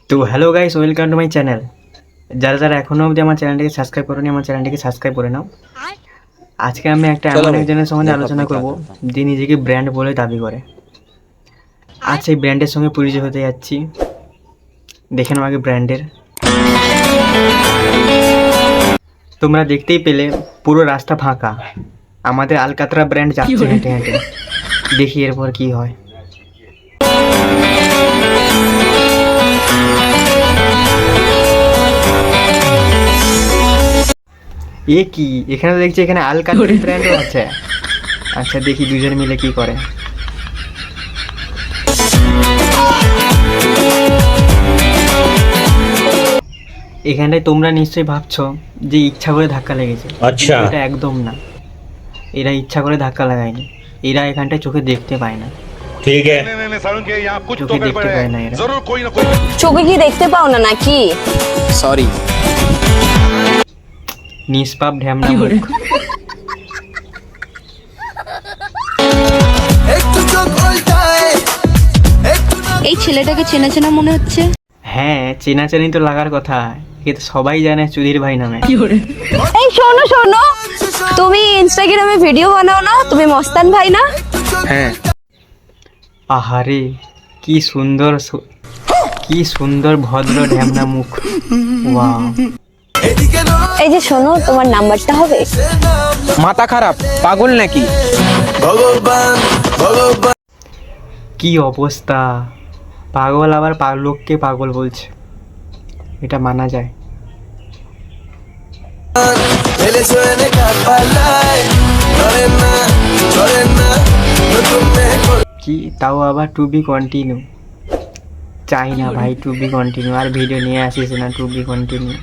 তো hello guys, welcome to my channel. যারা যারা এখনও অবধি আমার চ্যানেলটিকে সাবস্ক্রাইব করেনি, আমার চ্যানেলটিকে সাবস্ক্রাইব করে নাও। আজকে আমি একটা এমন একজনের সম্বন্ধে আলোচনা করব যে নিজেকে ব্র্যান্ড বলে দাবি করে। আজ সেই ব্র্যান্ডের সঙ্গে পরিচয় হতে যাচ্ছি। দেখে নাও আগে ব্র্যান্ডের। তোমরা দেখতেই পেলে পুরো রাস্তা ফাঁকা, আমাদের আলকাতরা ব্র্যান্ড যাচ্ছে হেঁটে হেঁটে। দেখি এরপর কি হয়। এ কি, এখানে দেখছি এখানে আলকাতরা ব্র্যান্ডও আছে। আচ্ছা দেখি দুজন মিলে কি করে। এখানটায় তোমরা নিশ্চয়ই ভাবছো যে ইচ্ছা করে ধাক্কা লেগেছে। আচ্ছা, এটা একদম না, এরা ইচ্ছা করে ধাক্কা লাগায়নি। এরা এখানটায় চোখে দেখতে পায় না। ঠিক আছে। চোখে দেখতে পায় না এরা। চোখে কি দেখতে পাও না নাকি? সরি। নিষ্পাপ ঢ্যামনা মুখ। এই ছেলেটাকে চেনা চেনা মনে হচ্ছে। হ্যাঁ, চেনাচানি তো লাগার কথা। একে তো সবাই জানে চুদির ভাই নামে। এই শোনো শোনো, তুমি ইনস্টাগ্রামে ভিডিও বানাও না? তুমি মস্তান ভাই না? হ্যাঁ, আহারে কি সুন্দর কি সুন্দর ভদ্র ঢ্যামনা মুখ। ওয়াও। এই যে শোনো, তোমার নাম্বারটা হবে? মাথা খারাপ, পাগল নাকি? কি অবস্থা! পাগল আবার লোককে পাগল বলছে, এটা মানা যায়? কি তাও আবার টু বি কন্টিনিউ? চাই না ভাই টু বি কন্টিনিউ, আর ভিডিও নিয়ে আসিস না টু বি কন্টিনিউ।